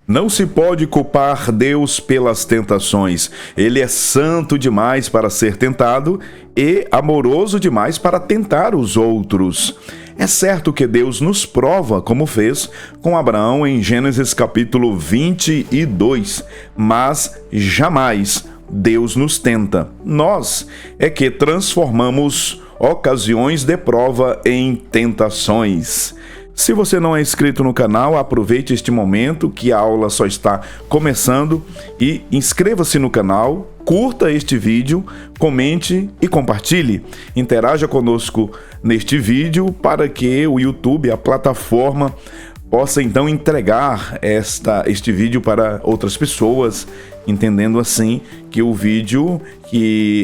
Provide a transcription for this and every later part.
Não se pode culpar Deus pelas tentações. Ele é santo demais para ser tentado e amoroso demais para tentar os outros. É certo que Deus nos prova, como fez com Abraão em Gênesis capítulo 22, mas jamais Deus nos tenta. Nós é que transformamos ocasiões de prova em tentações. Se você não é inscrito no canal, aproveite este momento que a aula só está começando e inscreva-se no canal, curta este vídeo, comente e compartilhe. Interaja conosco neste vídeo para que o YouTube, a plataforma, possa então entregar este vídeo para outras pessoas, entendendo assim que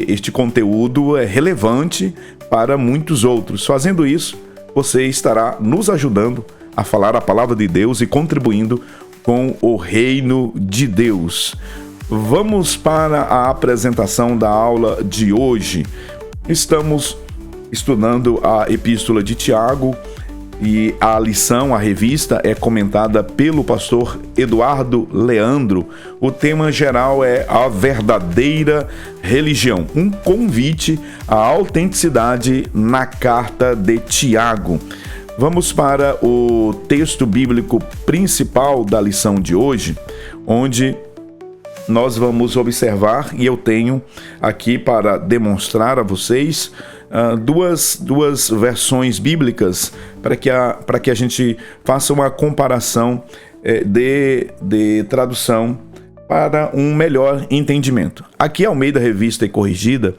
este conteúdo é relevante para muitos outros. Fazendo isso, você estará nos ajudando a falar a palavra de Deus e contribuindo com o reino de Deus. Vamos para a apresentação da aula de hoje. Estamos estudando a Epístola de Tiago e a lição, a revista, é comentada pelo pastor Eduardo Leandro. O tema geral é a verdadeira religião, um convite à autenticidade na carta de Tiago. Vamos para o texto bíblico principal da lição de hoje, onde nós vamos observar, e eu tenho aqui para demonstrar a vocês duas versões bíblicas para que a gente faça uma comparação de tradução para um melhor entendimento. Aqui, Almeida Revista e Corrigida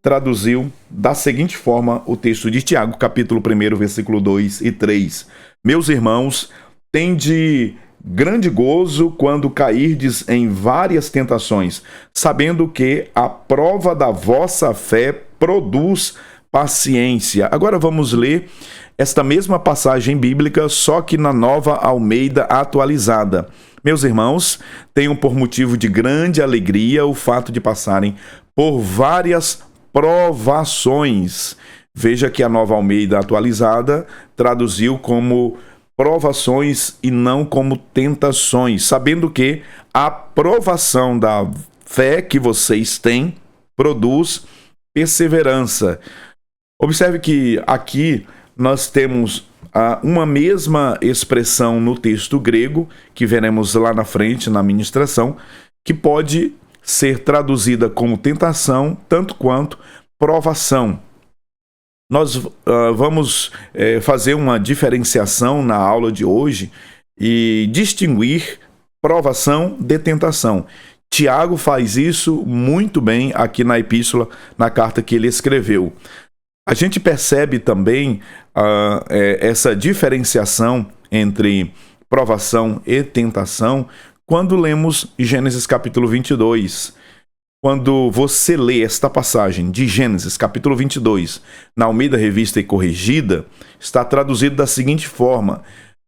traduziu da seguinte forma o texto de Tiago, capítulo 1, versículo 2 e 3. Meus irmãos, tende grande gozo quando cairdes em várias tentações, sabendo que a prova da vossa fé produz paciência. Agora vamos ler esta mesma passagem bíblica, só que na Nova Almeida atualizada. Meus irmãos, tenham por motivo de grande alegria o fato de passarem por várias provações. Veja que a Nova Almeida atualizada traduziu como provações e não como tentações, sabendo que a provação da fé que vocês têm produz perseverança. Observe que aqui nós temos uma mesma expressão no texto grego, que veremos lá na frente na ministração, que pode ser traduzida como tentação, tanto quanto provação. Nós vamos fazer uma diferenciação na aula de hoje e distinguir provação de tentação. Tiago faz isso muito bem aqui na epístola, na carta que ele escreveu. A gente percebe também essa diferenciação entre provação e tentação quando lemos Gênesis capítulo 22. Quando você lê esta passagem de Gênesis capítulo 22 na Almeida Revista e Corrigida, está traduzido da seguinte forma: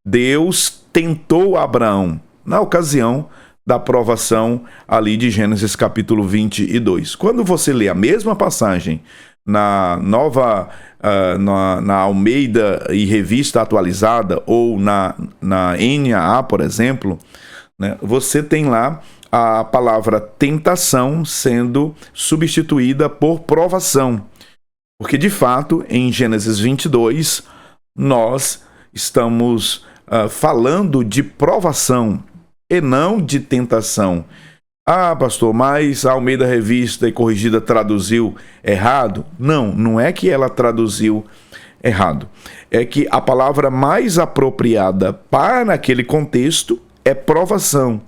Deus tentou Abraão na ocasião da provação ali de Gênesis capítulo 22. Quando você lê a mesma passagem na Almeida e Revista atualizada ou na NAA, por exemplo, né, você tem lá a palavra tentação sendo substituída por provação. Porque, de fato, em Gênesis 22, nós estamos falando de provação e não de tentação. Ah, pastor, mas a Almeida Revista e Corrigida traduziu errado? Não, não é que ela traduziu errado. É que a palavra mais apropriada para aquele contexto é provação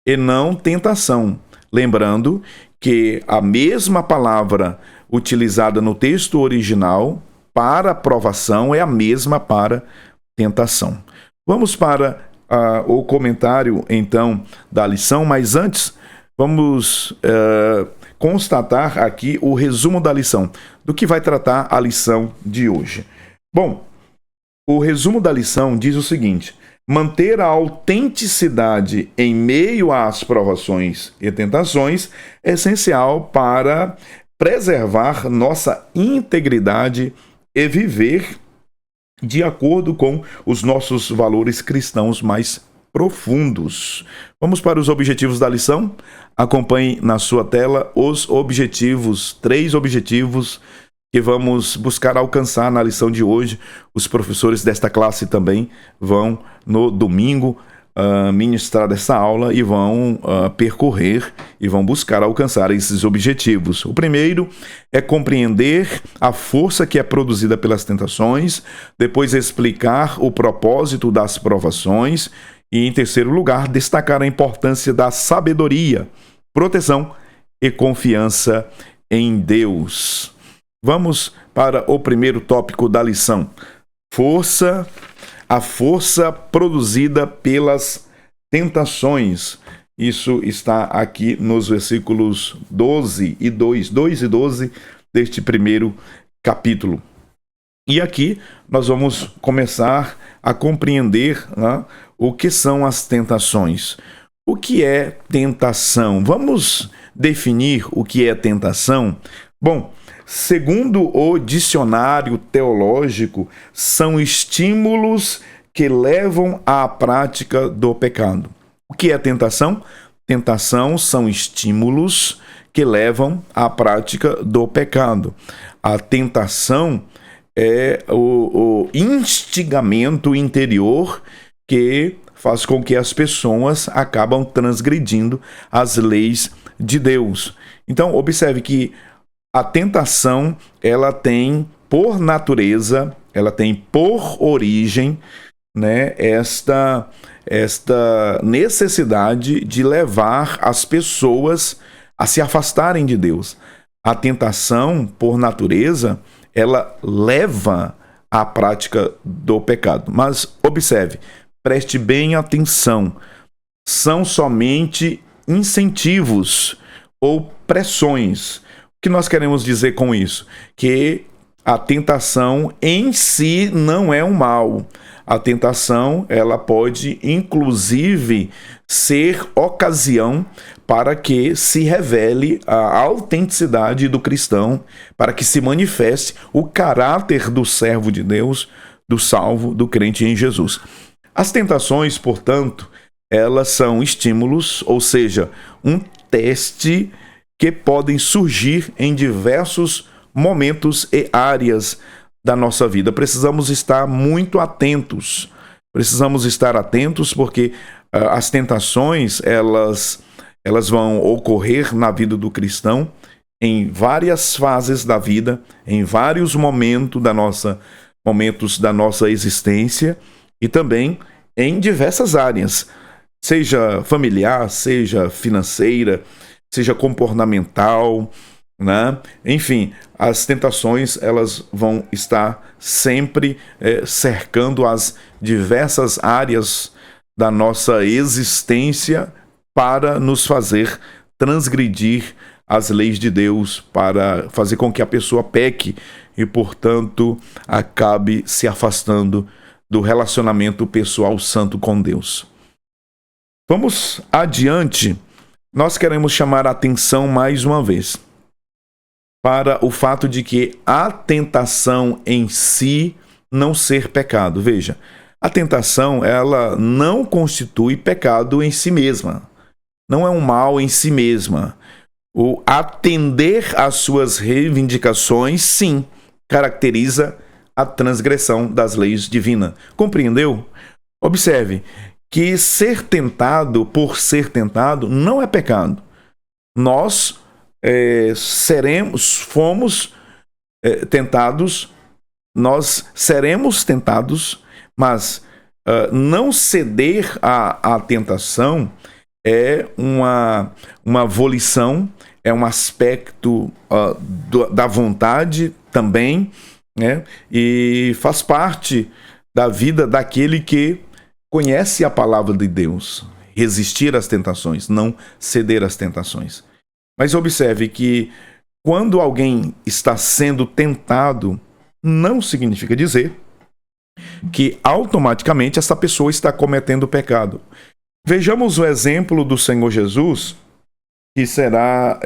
e não tentação. Lembrando que a mesma palavra utilizada no texto original para provação é a mesma para tentação. Vamos para o comentário, então, da lição, mas antes vamos constatar aqui o resumo da lição, do que vai tratar a lição de hoje. Bom, o resumo da lição diz o seguinte: manter a autenticidade em meio às provações e tentações é essencial para preservar nossa integridade e viver de acordo com os nossos valores cristãos mais profundos. Vamos para os objetivos da lição? Acompanhe na sua tela os objetivos, 3 objetivos que vamos buscar alcançar na lição de hoje. Os professores desta classe também vão, no domingo, ministrar essa aula e vão percorrer e vão buscar alcançar esses objetivos. O primeiro é compreender a força que é produzida pelas tentações, depois explicar o propósito das provações e, em terceiro lugar, destacar a importância da sabedoria, proteção e confiança em Deus. Vamos para o primeiro tópico da lição. A força produzida pelas tentações. Isso está aqui nos versículos 2 e 12 deste primeiro capítulo. E aqui nós vamos começar a compreender, né, o que são as tentações. O que é tentação? Vamos definir o que é tentação? Bom, segundo o dicionário teológico, são estímulos que levam à prática do pecado. O que é tentação? Tentação são estímulos que levam à prática do pecado. A tentação é o instigamento interior que faz com que as pessoas acabam transgredindo as leis de Deus. Então, observe que a tentação, ela tem por natureza, ela tem por origem, né, esta necessidade de levar as pessoas a se afastarem de Deus. A tentação, por natureza, ela leva à prática do pecado. Mas observe, preste bem atenção, são somente incentivos ou pressões. O que nós queremos dizer com isso? Que a tentação em si não é um mal. A tentação, ela pode, inclusive, ser ocasião para que se revele a autenticidade do cristão, para que se manifeste o caráter do servo de Deus, do salvo, do crente em Jesus. As tentações, portanto, elas são estímulos, ou seja, um teste que podem surgir em diversos momentos e áreas da nossa vida. Precisamos estar muito atentos. Precisamos estar atentos porque as tentações, elas vão ocorrer na vida do cristão em várias fases da vida, em vários momentos da nossa existência e também em diversas áreas, seja familiar, seja financeira, seja comportamental, né? Enfim, as tentações, elas vão estar sempre cercando as diversas áreas da nossa existência para nos fazer transgredir as leis de Deus, para fazer com que a pessoa peque e, portanto, acabe se afastando do relacionamento pessoal santo com Deus. Vamos adiante. Nós queremos chamar a atenção mais uma vez para o fato de que a tentação em si não ser pecado. Veja, a tentação, ela não constitui pecado em si mesma. Não é um mal em si mesma. O atender às suas reivindicações, sim, caracteriza a transgressão das leis divinas. Compreendeu? Observe que ser tentado por ser tentado não é pecado. Nós fomos tentados, nós seremos tentados, mas não ceder à tentação é uma volição, é um aspecto da vontade também, né? E faz parte da vida daquele que conhece a palavra de Deus, resistir às tentações, não ceder às tentações. Mas observe que quando alguém está sendo tentado, não significa dizer que automaticamente essa pessoa está cometendo pecado. Vejamos o exemplo do Senhor Jesus, que será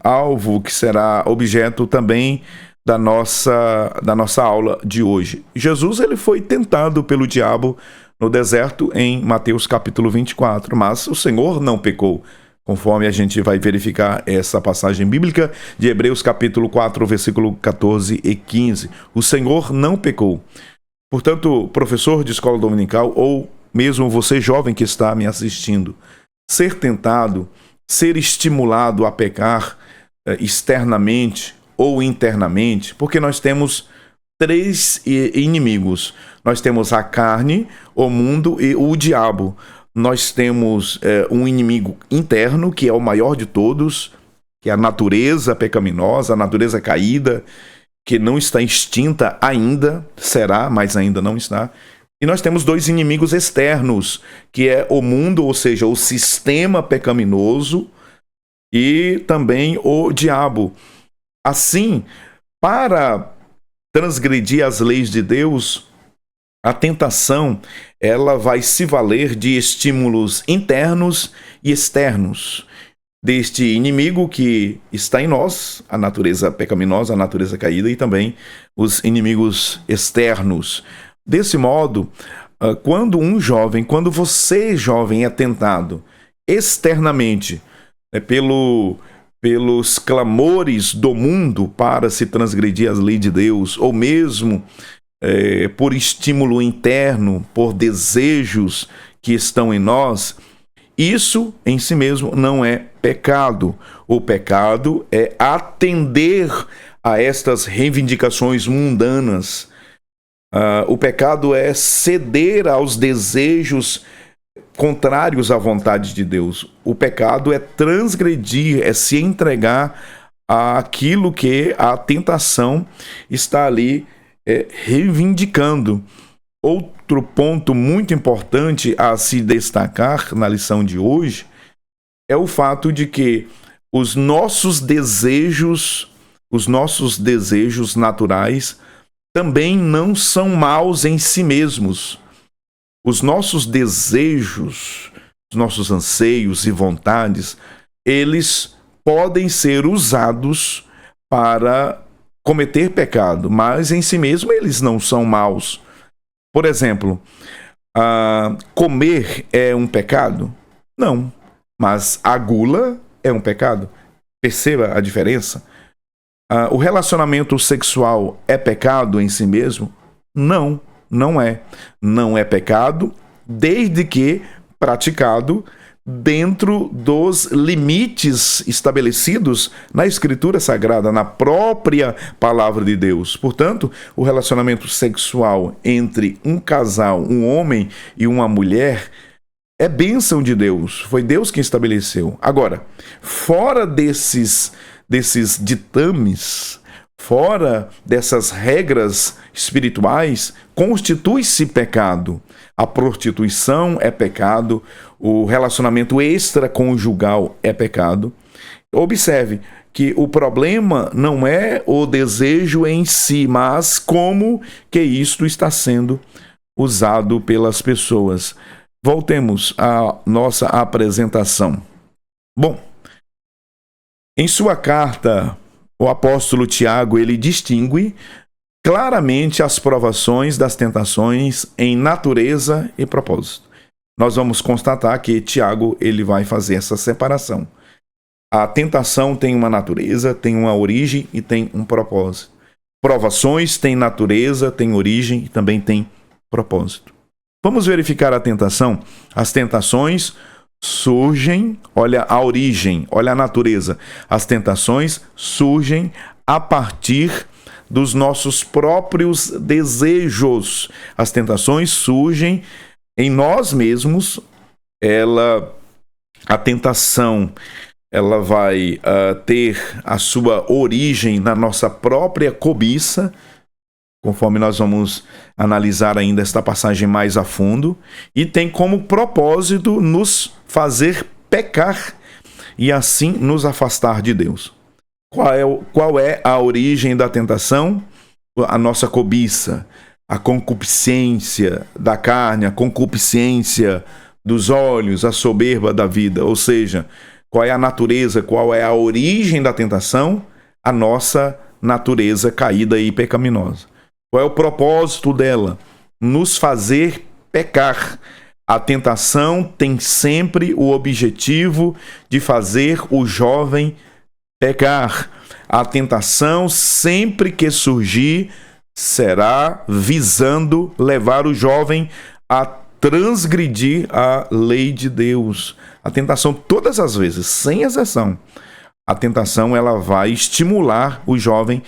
alvo, que será objeto também da nossa aula de hoje. Jesus ele foi tentado pelo diabo no deserto em Mateus capítulo 24, mas o Senhor não pecou, conforme a gente vai verificar essa passagem bíblica de Hebreus capítulo 4, versículo 14 e 15. O Senhor não pecou. Portanto, professor de escola dominical ou mesmo você jovem que está me assistindo, ser tentado, ser estimulado a pecar externamente ou internamente, porque nós temos três inimigos. Nós temos a carne, o mundo e o diabo. Nós temos um inimigo interno, que é o maior de todos, que é a natureza pecaminosa, a natureza caída, que não está extinta ainda, será, mas ainda não está. E nós temos dois inimigos externos, que é o mundo, ou seja, o sistema pecaminoso, e também o diabo. Assim, para transgredir as leis de Deus, a tentação ela vai se valer de estímulos internos e externos, deste inimigo que está em nós, a natureza pecaminosa, a natureza caída, e também os inimigos externos. Desse modo, quando você jovem é tentado externamente pelos clamores do mundo para se transgredir as leis de Deus, ou mesmo por estímulo interno, por desejos que estão em nós, isso em si mesmo não é pecado. O pecado é atender a estas reivindicações mundanas. O pecado é ceder aos desejos contrários à vontade de Deus. O pecado é transgredir, é se entregar àquilo que a tentação está ali reivindicando. Outro ponto muito importante a se destacar na lição de hoje é o fato de que os nossos desejos naturais também não são maus em si mesmos. Os nossos desejos, os nossos anseios e vontades, eles podem ser usados para cometer pecado, mas em si mesmo eles não são maus. Por exemplo, comer é um pecado? Não, mas a gula é um pecado. Perceba a diferença. O relacionamento sexual é pecado em si mesmo? Não. Não é. Não é pecado, desde que praticado dentro dos limites estabelecidos na Escritura Sagrada, na própria Palavra de Deus. Portanto, o relacionamento sexual entre um casal, um homem e uma mulher, é bênção de Deus. Foi Deus quem estabeleceu. Agora, fora desses ditames, fora dessas regras espirituais, constitui-se pecado. A prostituição é pecado, o relacionamento extraconjugal é pecado. Observe que o problema não é o desejo em si, mas como que isto está sendo usado pelas pessoas. Voltemos à nossa apresentação. Bom, em sua carta, o apóstolo Tiago, ele distingue claramente as provações das tentações em natureza e propósito. Nós vamos constatar que Tiago ele vai fazer essa separação. A tentação tem uma natureza, tem uma origem e tem um propósito. Provações têm natureza, têm origem e também têm propósito. Vamos verificar a tentação. As tentações surgem, olha a origem, olha a natureza. As tentações surgem a partir dos nossos próprios desejos. As tentações surgem em nós mesmos. A tentação, ela vai ter a sua origem na nossa própria cobiça, conforme nós vamos analisar ainda esta passagem mais a fundo, e tem como propósito nos fazer pecar e assim nos afastar de Deus. Qual é a origem da tentação? A nossa cobiça, a concupiscência da carne, a concupiscência dos olhos, a soberba da vida. Ou seja, qual é a natureza, qual é a origem da tentação? A nossa natureza caída e pecaminosa. Qual é o propósito dela? Nos fazer pecar. A tentação tem sempre o objetivo de fazer o jovem pecar. A tentação, sempre que surgir, será visando levar o jovem a transgredir a lei de Deus. A tentação, todas as vezes, sem exceção, a tentação ela vai estimular o jovem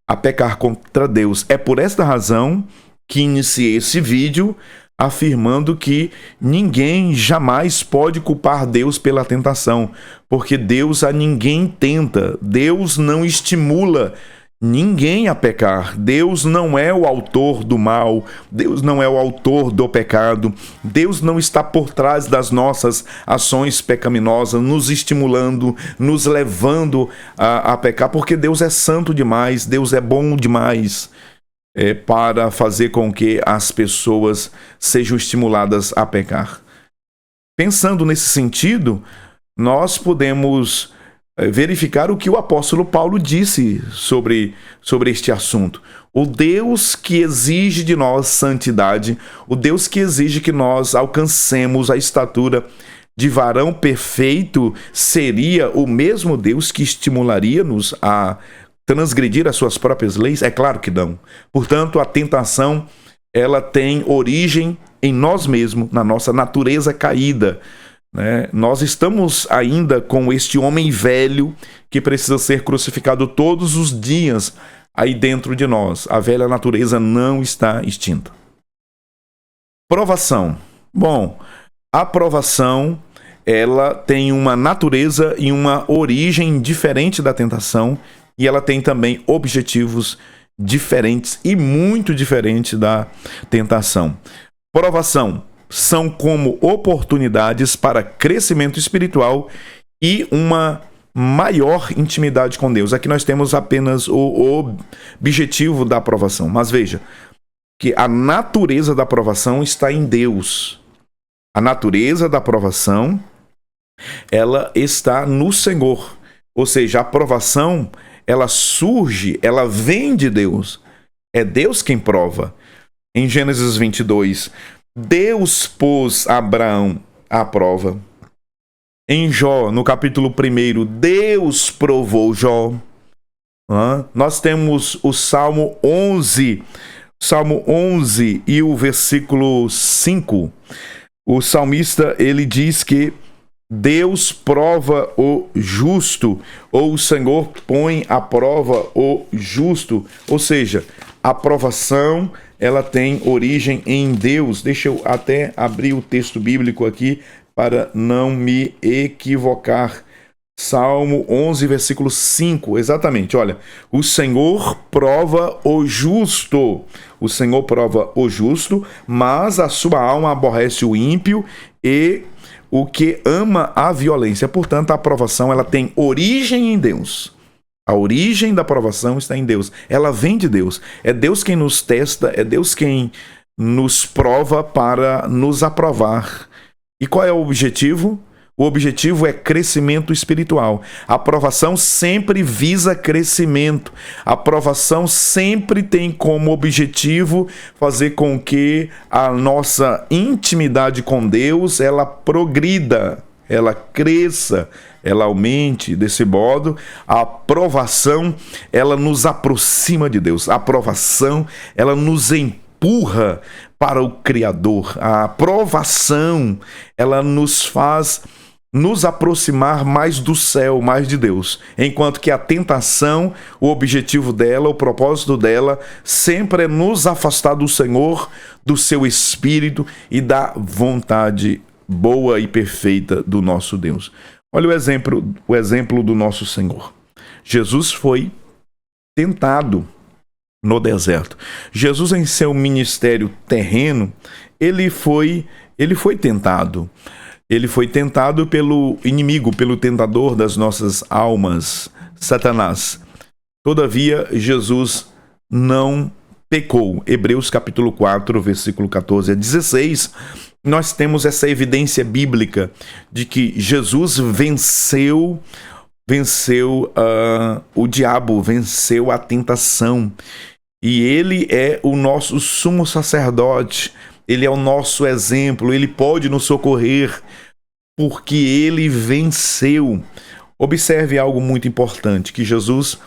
a pecar contra Deus. É por esta razão que iniciei esse vídeo afirmando que ninguém jamais pode culpar Deus pela tentação, porque Deus a ninguém tenta, Deus não estimula ninguém a pecar. Deus não é o autor do mal, Deus não é o autor do pecado, Deus não está por trás das nossas ações pecaminosas, nos estimulando, nos levando a pecar, porque Deus é santo demais, Deus é bom demais para fazer com que as pessoas sejam estimuladas a pecar. Pensando nesse sentido, nós podemos verificar o que o apóstolo Paulo disse sobre este assunto. O Deus que exige de nós santidade, o Deus que exige que nós alcancemos a estatura de varão perfeito, seria o mesmo Deus que estimularia-nos a transgredir as suas próprias leis? É claro que não. Portanto, a tentação, ela tem origem em nós mesmos, na nossa natureza caída. Nós estamos ainda com este homem velho que precisa ser crucificado todos os dias aí dentro de nós. A velha natureza não está extinta. Provação. Bom, a provação ela tem uma natureza e uma origem diferente da tentação e ela tem também objetivos diferentes e muito diferentes da tentação. Provação são como oportunidades para crescimento espiritual e uma maior intimidade com Deus. Aqui nós temos apenas o objetivo da aprovação. Mas veja, que a natureza da aprovação está em Deus. A natureza da aprovação, ela está no Senhor. Ou seja, a aprovação, ela surge, ela vem de Deus. É Deus quem prova. Em Gênesis 22, Deus pôs Abraão à prova. Em Jó, no capítulo 1, Deus provou Jó. Nós temos o Salmo 11 e o versículo 5. O salmista, ele diz que Deus prova o justo, ou o Senhor põe à prova o justo. Ou seja, a provação, ela tem origem em Deus. Deixa eu até abrir o texto bíblico aqui para não me equivocar. Salmo 11, versículo 5, exatamente. Olha, o Senhor prova o justo. O Senhor prova o justo, mas a sua alma aborrece o ímpio e o que ama a violência. Portanto, a aprovação, ela tem origem em Deus. A origem da aprovação está em Deus. Ela vem de Deus. É Deus quem nos testa, é Deus quem nos prova para nos aprovar. E qual é o objetivo? O objetivo é crescimento espiritual. A aprovação sempre visa crescimento. A aprovação sempre tem como objetivo fazer com que a nossa intimidade com Deus, ela progrida, ela cresça, ela aumente. Desse modo, a aprovação, ela nos aproxima de Deus. A aprovação, ela nos empurra para o Criador. A aprovação, ela nos faz nos aproximar mais do céu, mais de Deus. Enquanto que a tentação, o objetivo dela, o propósito dela, sempre é nos afastar do Senhor, do seu Espírito e da vontade boa e perfeita do nosso Deus. Olha o exemplo do nosso Senhor. Jesus foi tentado no deserto. Jesus, em seu ministério terreno, ele foi tentado. Ele foi tentado pelo inimigo, pelo tentador das nossas almas, Satanás. Todavia, Jesus não pecou. Hebreus capítulo 4, versículo 14 a 16, nós temos essa evidência bíblica de que Jesus venceu venceu o diabo, venceu a tentação. E ele é o nosso sumo sacerdote, ele é o nosso exemplo, ele pode nos socorrer, porque ele venceu. Observe algo muito importante, que Jesus,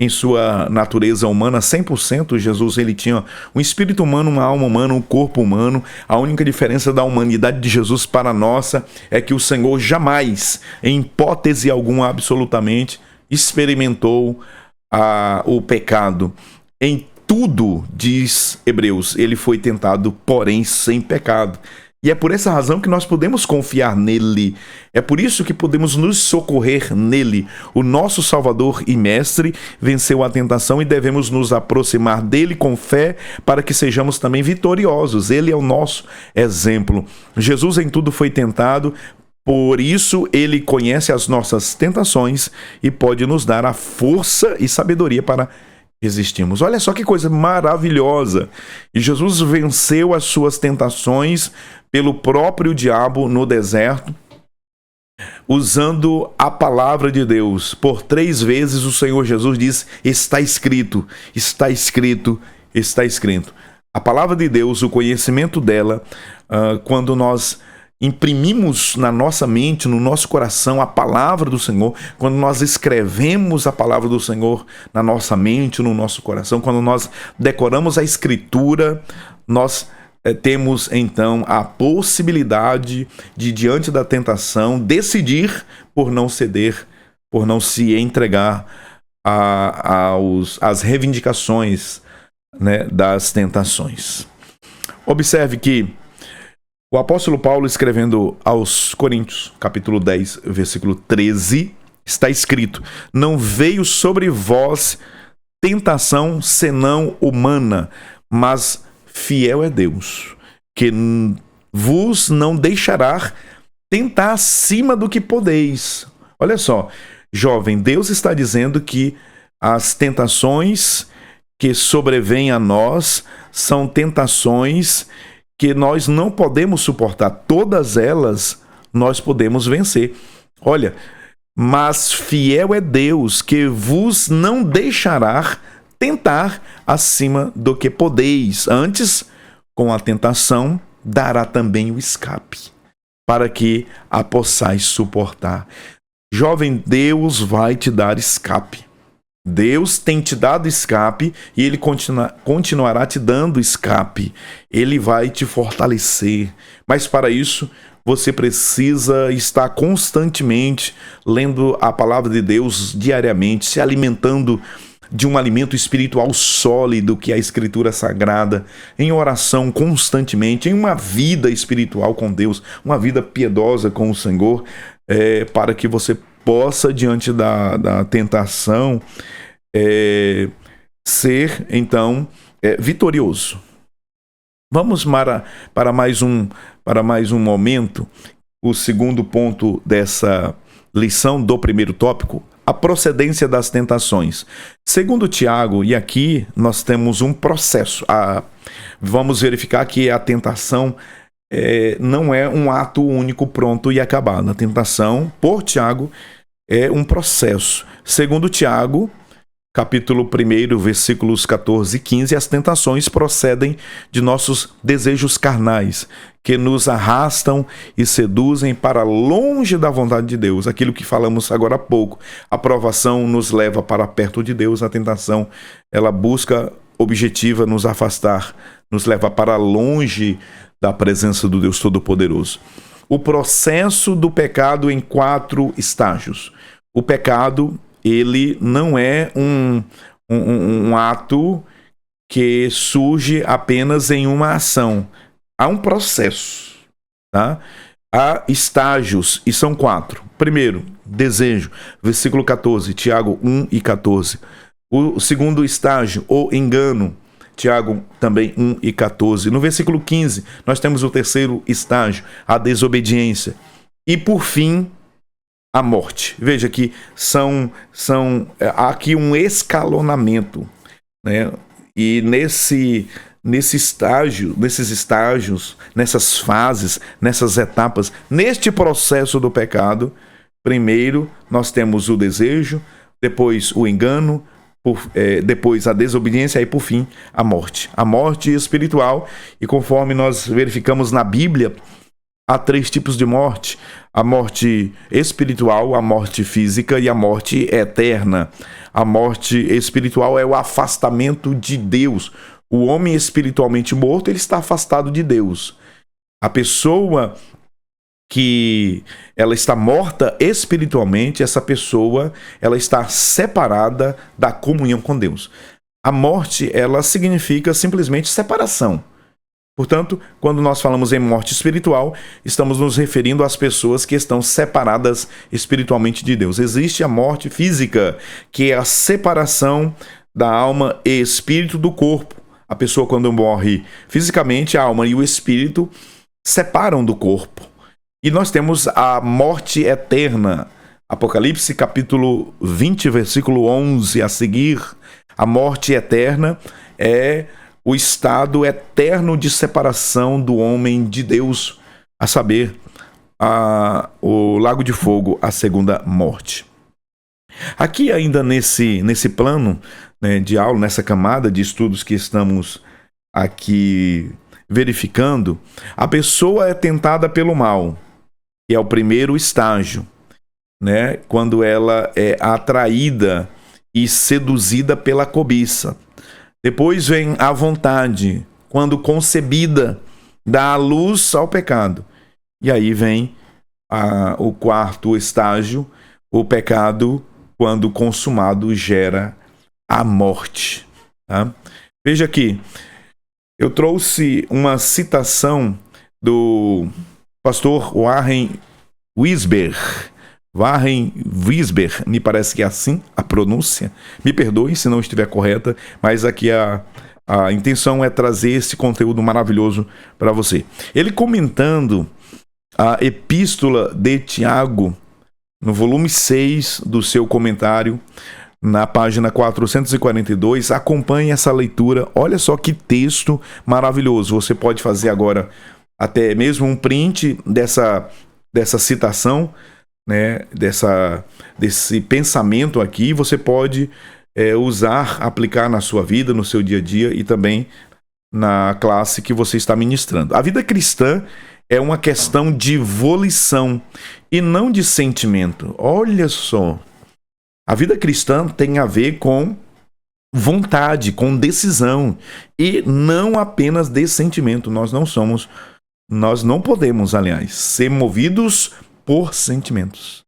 em sua natureza humana, 100%, Jesus ele tinha um espírito humano, uma alma humana, um corpo humano. A única diferença da humanidade de Jesus para a nossa é que o Senhor jamais, em hipótese alguma, absolutamente, experimentou o pecado. Em tudo, diz Hebreus, ele foi tentado, porém sem pecado. E é por essa razão que nós podemos confiar nele. É por isso que podemos nos socorrer nele. O nosso Salvador e Mestre venceu a tentação e devemos nos aproximar dele com fé para que sejamos também vitoriosos. Ele é o nosso exemplo. Jesus em tudo foi tentado, por isso ele conhece as nossas tentações e pode nos dar a força e sabedoria para resistirmos. Olha só que coisa maravilhosa! E Jesus venceu as suas tentações pelo próprio diabo no deserto, usando a palavra de Deus. Por 3 vezes o Senhor Jesus diz: está escrito, está escrito, está escrito. A palavra de Deus, o conhecimento dela, quando nós imprimimos na nossa mente, no nosso coração, a palavra do Senhor, quando nós escrevemos a palavra do Senhor na nossa mente, no nosso coração, quando nós decoramos a Escritura, nós temos então a possibilidade de, diante da tentação, decidir por não ceder, por não se entregar às reivindicações, né, das tentações. Observe que o apóstolo Paulo, escrevendo aos Coríntios, capítulo 10, versículo 13, está escrito: não veio sobre vós tentação senão humana, mas fiel é Deus, que vos não deixará tentar acima do que podeis. Olha só, jovem, Deus está dizendo que as tentações que sobrevêm a nós são tentações que nós não podemos suportar. Todas elas nós podemos vencer. Olha, mas fiel é Deus, que vos não deixará tentar acima do que podeis. Antes, com a tentação, dará também o escape, para que a possais suportar. Jovem, Deus vai te dar escape. Deus tem te dado escape e Ele continuará te dando escape. Ele vai te fortalecer. Mas para isso, você precisa estar constantemente lendo a palavra de Deus diariamente, se alimentando de um alimento espiritual sólido que é a Escritura Sagrada, em oração constantemente, em uma vida espiritual com Deus, uma vida piedosa com o Senhor, para que você possa, diante da tentação, ser, então, vitorioso. Vamos para mais um momento, o segundo ponto dessa lição do primeiro tópico, a procedência das tentações. Segundo Tiago, e aqui nós temos um processo. Vamos verificar que a tentação não é um ato único, pronto e acabado. A tentação, por Tiago, é um processo. Segundo Tiago, capítulo 1, versículos 14 e 15, as tentações procedem de nossos desejos carnais, que nos arrastam e seduzem para longe da vontade de Deus. Aquilo que falamos agora há pouco. A provação nos leva para perto de Deus, a tentação, ela busca, objetiva, nos afastar, nos leva para longe da presença do Deus Todo-Poderoso. O processo do pecado em 4 estágios. O pecado, ele não é um ato que surge apenas em uma ação. Há um processo, tá? Há estágios, e são 4. Primeiro, desejo, versículo 14, Tiago 1 e 14. O segundo estágio, o engano, Tiago também 1 e 14. No versículo 15, nós temos o terceiro estágio, a desobediência. E por fim, a morte. Veja que há aqui um escalonamento, né? E nesses estágios, nessas fases, nessas etapas, neste processo do pecado, Primeiro, nós temos o desejo, depois o engano, depois a desobediência e, por fim, a morte. A morte espiritual, e conforme nós verificamos na Bíblia, há 3 tipos de morte: a morte espiritual, a morte física e a morte eterna. A morte espiritual é o afastamento de Deus. O homem espiritualmente morto, ele está afastado de Deus. A pessoa que ela está morta espiritualmente, essa pessoa, ela está separada da comunhão com Deus. A morte, ela significa simplesmente separação. Portanto, quando nós falamos em morte espiritual, estamos nos referindo às pessoas que estão separadas espiritualmente de Deus. Existe a morte física, que é a separação da alma e espírito do corpo. A pessoa, quando morre fisicamente, a alma e o espírito separam do corpo. E nós temos a morte eterna. Apocalipse capítulo 20, versículo 11 a seguir. A morte eterna é o estado eterno de separação do homem de Deus, a saber, o lago de fogo, a segunda morte. Aqui ainda nesse plano, né, de aula, nessa camada de estudos que estamos aqui verificando, a pessoa é tentada pelo mal, que é o primeiro estágio, né, quando ela é atraída e seduzida pela cobiça. Depois vem a vontade, quando concebida, dá a luz ao pecado. E aí vem o 4º estágio, o pecado, quando consumado, gera a morte. Tá? Veja aqui, eu trouxe uma citação do pastor Warren Wiersbe. Warren Wiersbe, me parece que é assim a pronúncia. Me perdoe se não estiver correta, mas aqui a intenção é trazer esse conteúdo maravilhoso para você. Ele comentando a epístola de Tiago, no volume 6 do seu comentário, na página 442, acompanhe essa leitura. Olha só que texto maravilhoso. Você pode fazer agora até mesmo um print dessa citação, né, desse pensamento aqui. Você pode usar, aplicar na sua vida, no seu dia a dia e também na classe que você está ministrando. A vida cristã é uma questão de volição e não de sentimento. Olha só, a vida cristã tem a ver com vontade, com decisão e não apenas de sentimento. Nós não podemos, aliás, ser movidos por sentimentos.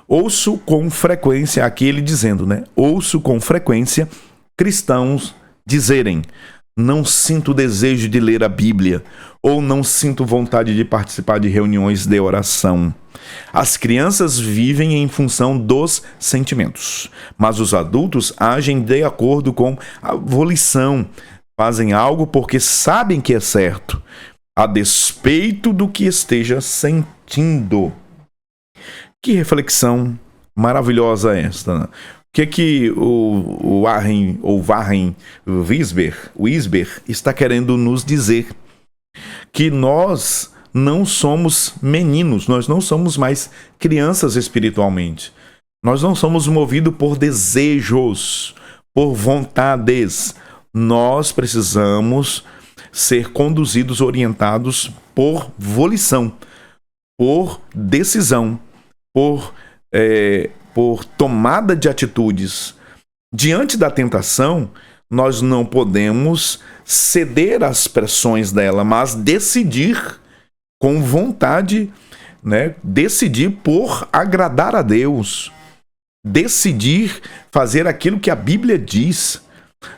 Ouço com frequência, aqui ele dizendo, né? Ouço com frequência cristãos dizerem: não sinto desejo de ler a Bíblia, ou não sinto vontade de participar de reuniões de oração. As crianças vivem em função dos sentimentos, mas os adultos agem de acordo com a volição, fazem algo porque sabem que é certo, a despeito do que esteja sentindo. Que reflexão maravilhosa esta, né? O que o Warren Wiersbe está querendo nos dizer? Que nós não somos meninos, nós não somos mais crianças espiritualmente. Nós não somos movidos por desejos, por vontades. Nós precisamos ser conduzidos, orientados por volição, por decisão, por tomada de atitudes. Diante da tentação, nós não podemos ceder às pressões dela, mas decidir com vontade, né? Decidir por agradar a Deus. Decidir fazer aquilo que a Bíblia diz.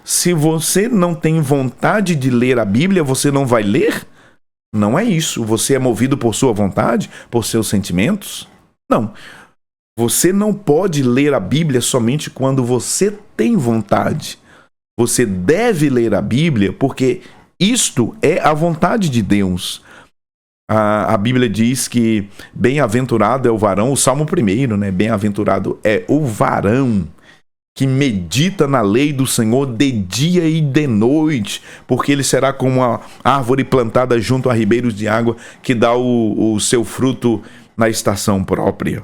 Se você não tem vontade de ler a Bíblia, você não vai ler? Não é isso. Você é movido por sua vontade, por seus sentimentos? Não. Você não pode ler a Bíblia somente quando você tem vontade. Você deve ler a Bíblia porque isto é a vontade de Deus. A Bíblia diz que bem-aventurado é o varão, o Salmo 1, né? Bem-aventurado é o varão que medita na lei do Senhor de dia e de noite, porque ele será como uma árvore plantada junto a ribeiros de água, que dá o seu fruto na estação própria.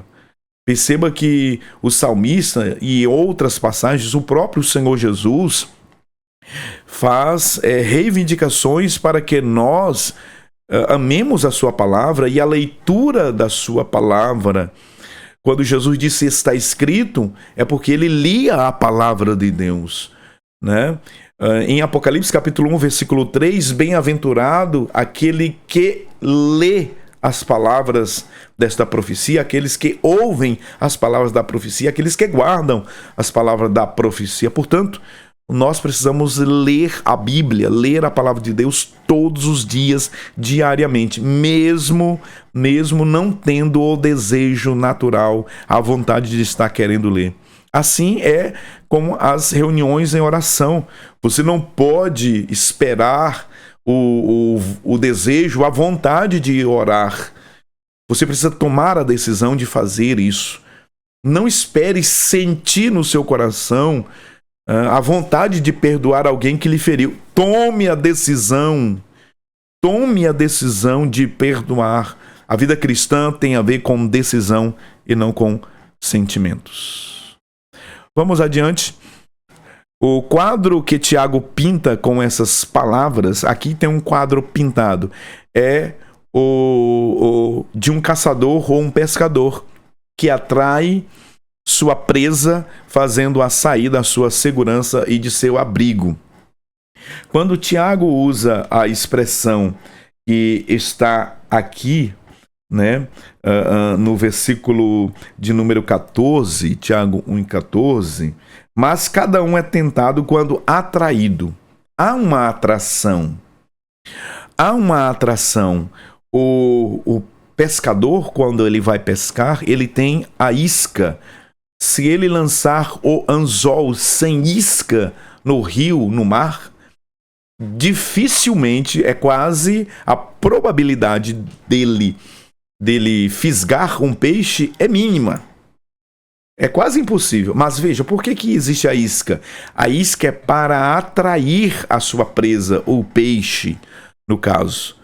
Perceba que o salmista e outras passagens, o próprio Senhor Jesus faz reivindicações para que nós amemos a sua palavra e a leitura da sua palavra. Quando Jesus disse está escrito, é porque ele lia a palavra de Deus, né? Em Apocalipse capítulo 1, versículo 3, bem-aventurado aquele que lê as palavras desta profecia, aqueles que ouvem as palavras da profecia, aqueles que guardam as palavras da profecia. Portanto, nós precisamos ler a Bíblia, ler a palavra de Deus todos os dias, diariamente, mesmo não tendo o desejo natural, a vontade de estar querendo ler. Assim é como as reuniões em oração. Você não pode esperar o desejo, a vontade de orar. Você precisa tomar a decisão de fazer isso. Não espere sentir no seu coração a vontade de perdoar alguém que lhe feriu. Tome a decisão de perdoar. A vida cristã tem a ver com decisão e não com sentimentos. Vamos adiante. O quadro que Tiago pinta com essas palavras, aqui tem um quadro pintado, é de um caçador ou um pescador que atrai sua presa, fazendo-a sair da sua segurança e de seu abrigo. Quando Tiago usa a expressão que está aqui, né, no versículo de número 14, Tiago 1,14, mas cada um é tentado quando atraído. Há uma atração. O pescador, quando ele vai pescar, ele tem a isca. Se ele lançar o anzol sem isca no rio, no mar, dificilmente, é quase a probabilidade dele fisgar um peixe é mínima. É quase impossível. Mas veja, por que existe a isca? A isca é para atrair a sua presa, o peixe, no caso,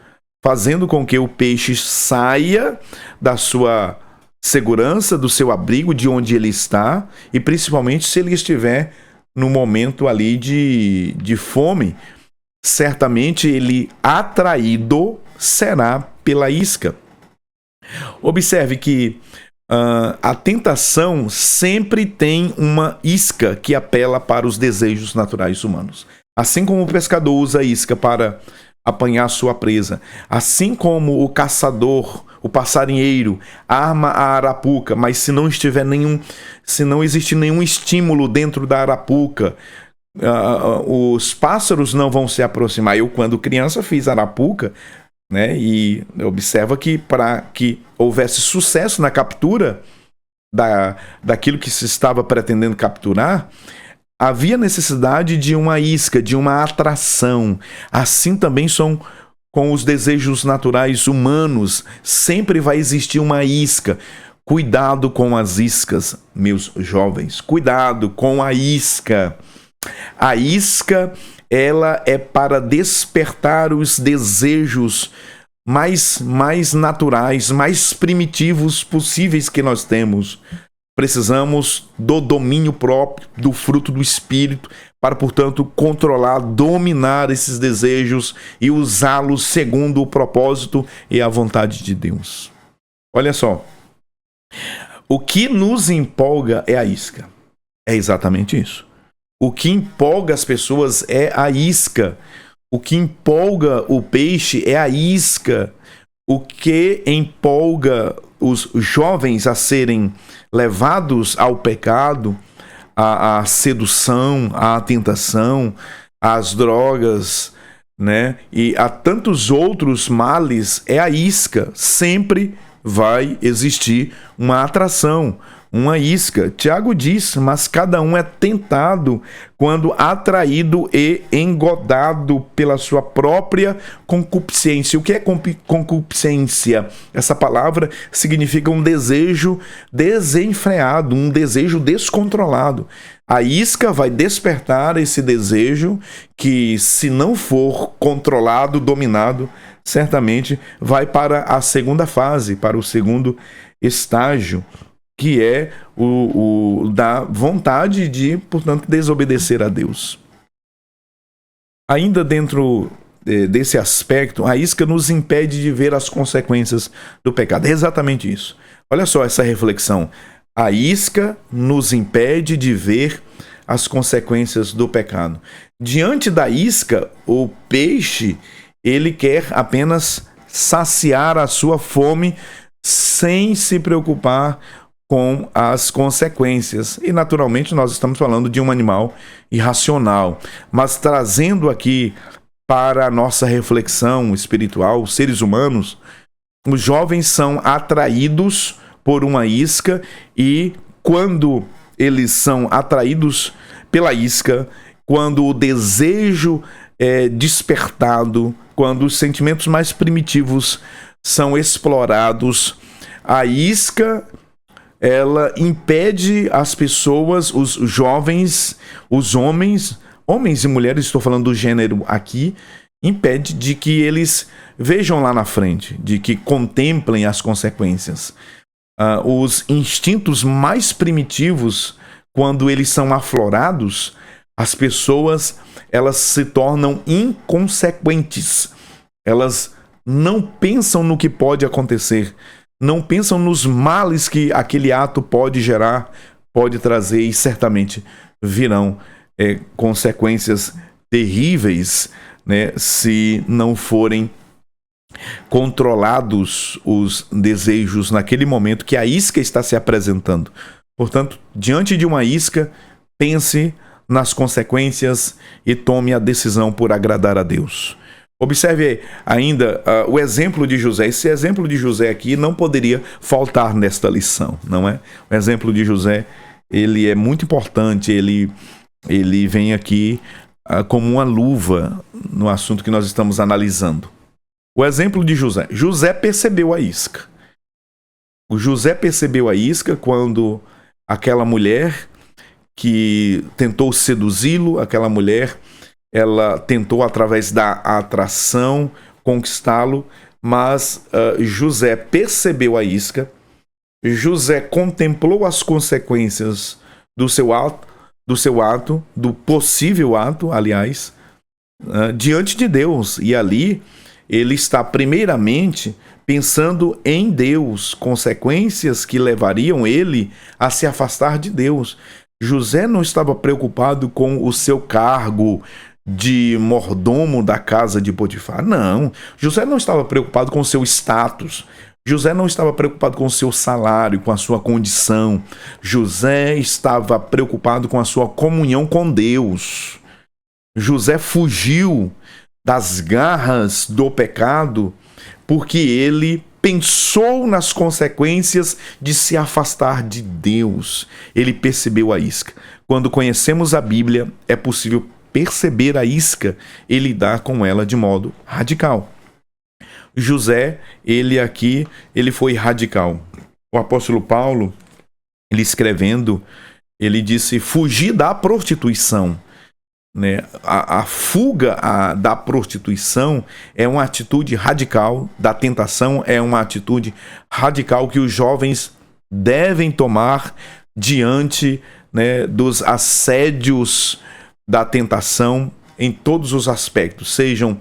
fazendo com que o peixe saia da sua segurança, do seu abrigo, de onde ele está, e principalmente se ele estiver no momento ali de fome, certamente ele atraído será pela isca. Observe que a tentação sempre tem uma isca que apela para os desejos naturais humanos. Assim como o pescador usa a isca para apanhar sua presa, assim como o caçador, o passarinheiro, arma a arapuca, mas se não existir nenhum estímulo dentro da arapuca, os pássaros não vão se aproximar. Eu, quando criança, fiz arapuca, né? E observa que para que houvesse sucesso na captura daquilo que se estava pretendendo capturar, havia necessidade de uma isca, de uma atração. Assim também são com os desejos naturais humanos. Sempre vai existir uma isca. Cuidado com as iscas, meus jovens. Cuidado com a isca. A isca, ela é para despertar os desejos mais naturais, mais primitivos possíveis que nós temos. Precisamos do domínio próprio, do fruto do Espírito, para, portanto, controlar, dominar esses desejos e usá-los segundo o propósito e a vontade de Deus. Olha só, o que nos empolga é a isca. É exatamente isso. O que empolga as pessoas é a isca. O que empolga o peixe é a isca. O que empolga os jovens a serem levados ao pecado, à sedução, à tentação, às drogas, né? E a tantos outros males, é a isca. Sempre vai existir uma atração, uma isca. Tiago diz, mas cada um é tentado quando atraído e engodado pela sua própria concupiscência. O que é concupiscência? Essa palavra significa um desejo desenfreado, um desejo descontrolado. A isca vai despertar esse desejo que, se não for controlado, dominado, certamente vai para a segunda fase, para o segundo estágio. que é o da vontade de, portanto, desobedecer a Deus. Ainda dentro desse aspecto, a isca nos impede de ver as consequências do pecado. É exatamente isso. Olha só essa reflexão. A isca nos impede de ver as consequências do pecado. Diante da isca, o peixe, ele quer apenas saciar a sua fome sem se preocupar com as consequências. E, naturalmente, nós estamos falando de um animal irracional. Mas trazendo aqui para a nossa reflexão espiritual, os seres humanos, os jovens são atraídos por uma isca e quando eles são atraídos pela isca, quando o desejo é despertado, quando os sentimentos mais primitivos são explorados, a isca, ela impede as pessoas, os jovens, os homens e mulheres, estou falando do gênero aqui, impede de que eles vejam lá na frente, de que contemplem as consequências. Os instintos mais primitivos, quando eles são aflorados, as pessoas, elas se tornam inconsequentes. Elas não pensam no que pode acontecer, não pensam nos males que aquele ato pode gerar, pode trazer, e certamente virão consequências terríveis, né, se não forem controlados os desejos naquele momento que a isca está se apresentando. Portanto, diante de uma isca, pense nas consequências e tome a decisão por agradar a Deus. Observe ainda o exemplo de José. Esse exemplo de José aqui não poderia faltar nesta lição, não é? O exemplo de José, ele é muito importante, ele vem aqui como uma luva no assunto que nós estamos analisando. O exemplo de José. José percebeu a isca. O José percebeu a isca quando aquela mulher que tentou seduzi-lo, aquela mulher, ela tentou através da atração conquistá-lo, mas José percebeu a isca, José contemplou as consequências do seu ato, do possível ato, aliás, diante de Deus, e ali ele está primeiramente pensando em Deus, consequências que levariam ele a se afastar de Deus. José não estava preocupado com o seu cargo de mordomo da casa de Potifar. Não, José não estava preocupado com o seu status. José não estava preocupado com o seu salário, com a sua condição. José estava preocupado com a sua comunhão com Deus. José fugiu das garras do pecado porque ele pensou nas consequências de se afastar de Deus. Ele percebeu a isca. Quando conhecemos a Bíblia, é possível perceber a isca e lidar com ela de modo radical. José, ele foi radical. O apóstolo Paulo, ele escrevendo, ele disse: fugir da prostituição. Né? A fuga da prostituição é uma atitude radical, da tentação é uma atitude radical que os jovens devem tomar diante, né, dos assédios da tentação em todos os aspectos, sejam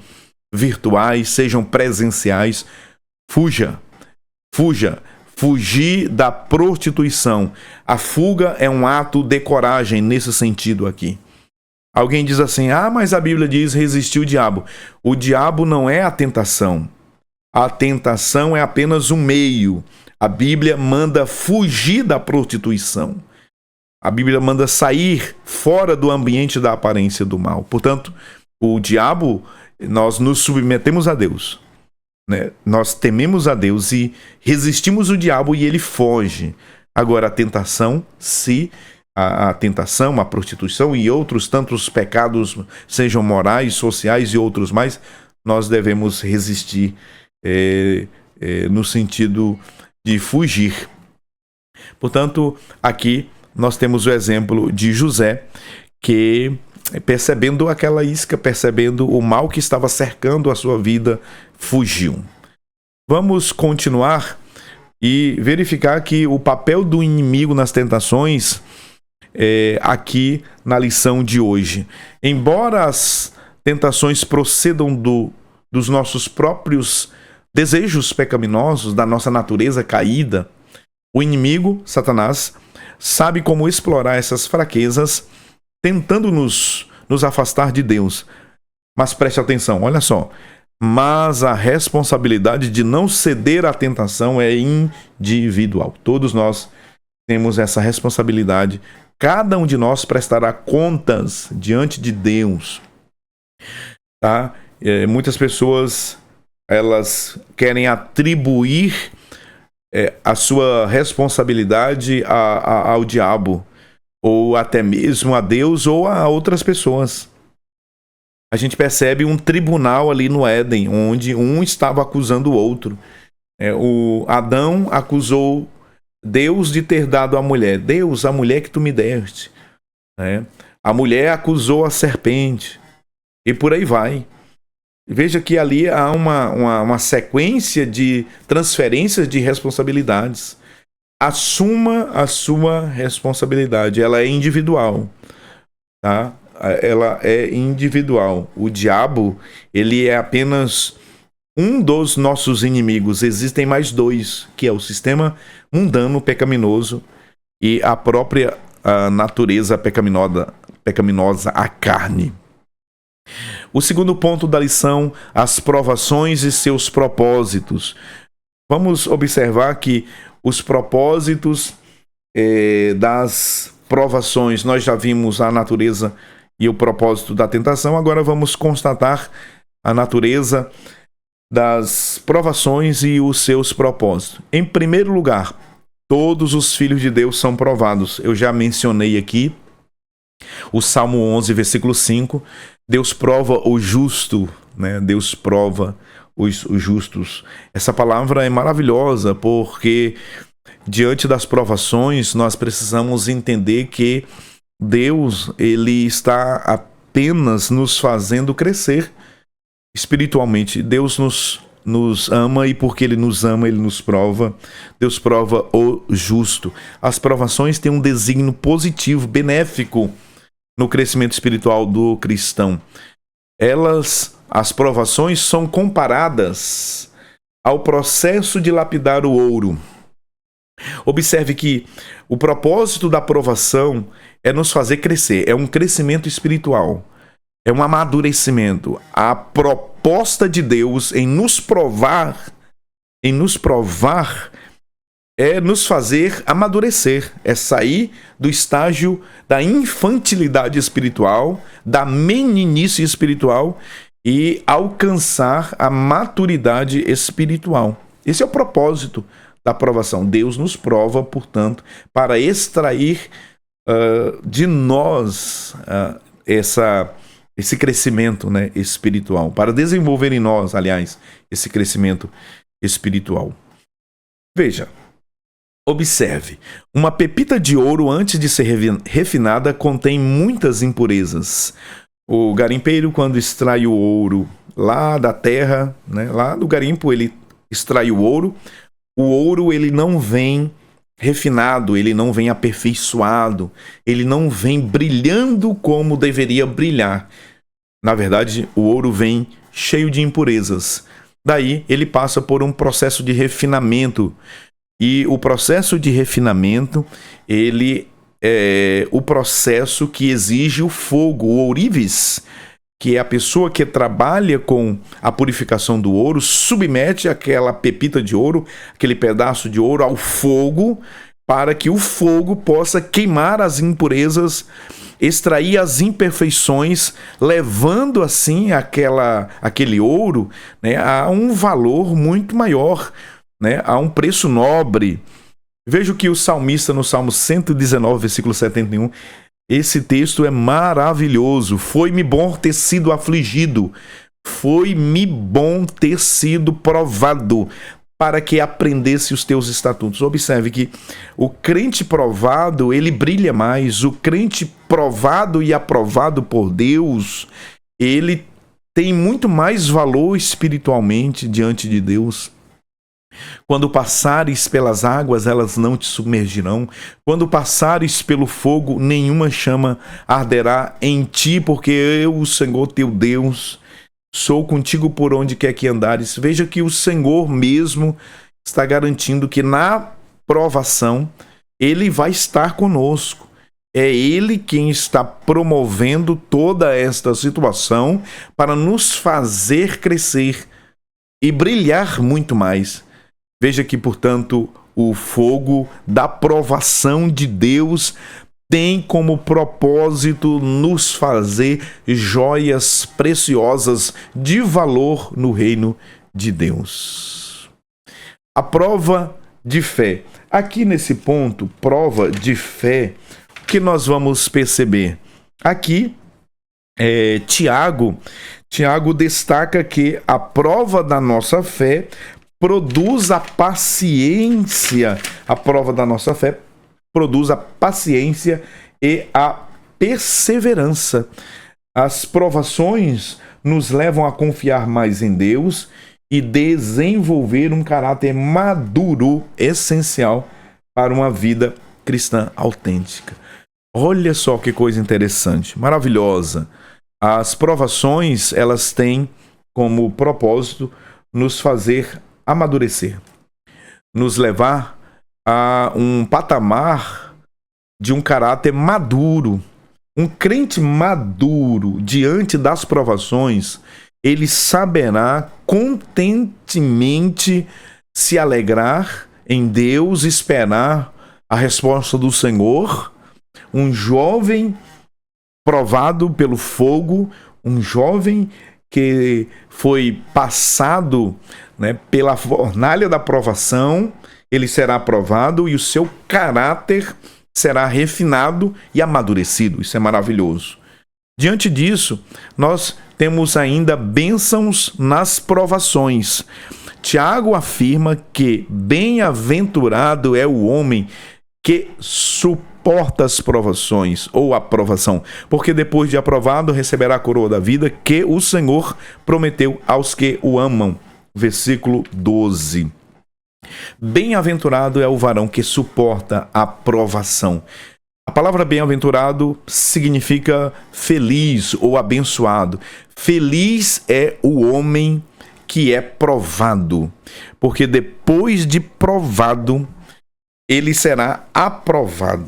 virtuais, sejam presenciais. Fuja. Fugir da prostituição. A fuga é um ato de coragem nesse sentido aqui. Alguém diz assim: mas a Bíblia diz resistir o diabo. O diabo não é a tentação. A tentação é apenas um meio. A Bíblia manda fugir da prostituição. A Bíblia manda sair fora do ambiente da aparência do mal. Portanto, o diabo, nós nos submetemos a Deus, né? Nós tememos a Deus e resistimos o diabo e ele foge. Agora, a tentação, a tentação, a prostituição e outros tantos pecados, sejam morais, sociais e outros mais, nós devemos resistir no sentido de fugir. Portanto, aqui nós temos o exemplo de José, que, percebendo aquela isca, percebendo o mal que estava cercando a sua vida, fugiu. Vamos continuar e verificar que o papel do inimigo nas tentações aqui na lição de hoje. Embora as tentações procedam dos nossos próprios desejos pecaminosos, da nossa natureza caída, o inimigo, Satanás, sabe como explorar essas fraquezas, tentando nos afastar de Deus. Mas preste atenção, olha só. Mas a responsabilidade de não ceder à tentação é individual. Todos nós temos essa responsabilidade. Cada um de nós prestará contas diante de Deus. Tá? Muitas pessoas, elas querem atribuir a sua responsabilidade ao diabo, ou até mesmo a Deus ou a outras pessoas. A gente percebe um tribunal ali no Éden, onde um estava acusando o outro. O Adão acusou Deus de ter dado à mulher. Deus, a mulher que tu me deste. A mulher acusou a serpente. E por aí vai. Veja que ali há uma sequência de transferências de responsabilidades. Assuma a sua responsabilidade. Ela é individual. Tá? Ela é individual. O diabo, ele é apenas um dos nossos inimigos. Existem mais dois, que é o sistema mundano pecaminoso e a própria natureza pecaminosa, a carne. O segundo ponto da lição, as provações e seus propósitos. Vamos observar que os propósitos das provações, nós já vimos a natureza e o propósito da tentação, agora vamos constatar a natureza das provações e os seus propósitos. Em primeiro lugar, todos os filhos de Deus são provados. Eu já mencionei aqui o Salmo 11, versículo 5. Deus prova o justo, né? Deus prova os justos. Essa palavra é maravilhosa porque diante das provações nós precisamos entender que Deus, ele está apenas nos fazendo crescer espiritualmente. Deus nos ama e porque ele nos ama, ele nos prova. Deus prova o justo. As provações têm um desígnio positivo, benéfico no crescimento espiritual do cristão. As provações são comparadas ao processo de lapidar o ouro. Observe que o propósito da provação é nos fazer crescer, é um crescimento espiritual, é um amadurecimento. A proposta de Deus em nos provar é nos fazer amadurecer, é sair do estágio da infantilidade espiritual, da meninice espiritual e alcançar a maturidade espiritual. Esse é o propósito da provação. Deus nos prova, portanto, para extrair de nós esse crescimento, né, espiritual, para desenvolver em nós, aliás, esse crescimento espiritual. Veja, observe, uma pepita de ouro antes de ser refinada contém muitas impurezas. O garimpeiro, quando extrai o ouro lá da terra, né, lá do garimpo, ele extrai o ouro ele não vem refinado, ele não vem aperfeiçoado, ele não vem brilhando como deveria brilhar. Na verdade, o ouro vem cheio de impurezas. Daí, ele passa por um processo de refinamento. E o processo de refinamento, ele é o processo que exige o fogo, o ourives, que é a pessoa que trabalha com a purificação do ouro, submete aquela pepita de ouro, aquele pedaço de ouro ao fogo, para que o fogo possa queimar as impurezas, extrair as imperfeições, levando assim aquele ouro, né, a um valor muito maior, né, a um preço nobre. Veja o que o salmista no Salmo 119, versículo 71, esse texto é maravilhoso. Foi-me bom ter sido afligido, foi-me bom ter sido provado, para que aprendesse os teus estatutos. Observe que o crente provado, ele brilha mais. O crente provado e aprovado por Deus, ele tem muito mais valor espiritualmente diante de Deus. Quando passares pelas águas, elas não te submergirão. Quando passares pelo fogo, nenhuma chama arderá em ti, porque eu, o Senhor teu Deus, sou contigo por onde quer que andares. Veja que o Senhor mesmo está garantindo que na provação Ele vai estar conosco. É Ele quem está promovendo toda esta situação para nos fazer crescer e brilhar muito mais. Veja que, portanto, o fogo da provação de Deus tem como propósito nos fazer joias preciosas de valor no reino de Deus. A prova de fé. Aqui nesse ponto, prova de fé, o que nós vamos perceber? Aqui, Tiago destaca que a prova da nossa fé produz a paciência. A prova da nossa fé produz a paciência e a perseverança. As provações nos levam a confiar mais em Deus e desenvolver um caráter maduro, essencial para uma vida cristã autêntica. Olha só que coisa interessante, maravilhosa. As provações, elas têm como propósito nos fazer amadurecer, nos levar a um patamar de um caráter maduro. Um crente maduro diante das provações, ele saberá contentemente se alegrar em Deus, esperar a resposta do Senhor. Um jovem provado pelo fogo, um jovem que foi passado, pela fornalha da provação, ele será aprovado e o seu caráter será refinado e amadurecido. Isso é maravilhoso. Diante disso, nós temos ainda bênçãos nas provações. Tiago afirma que bem-aventurado é o homem que suporta as provações ou a provação, porque depois de aprovado receberá a coroa da vida que o Senhor prometeu aos que o amam. Versículo 12. Bem-aventurado é o varão que suporta a provação. A palavra bem-aventurado significa feliz ou abençoado. Feliz é o homem que é provado, porque depois de provado, ele será aprovado.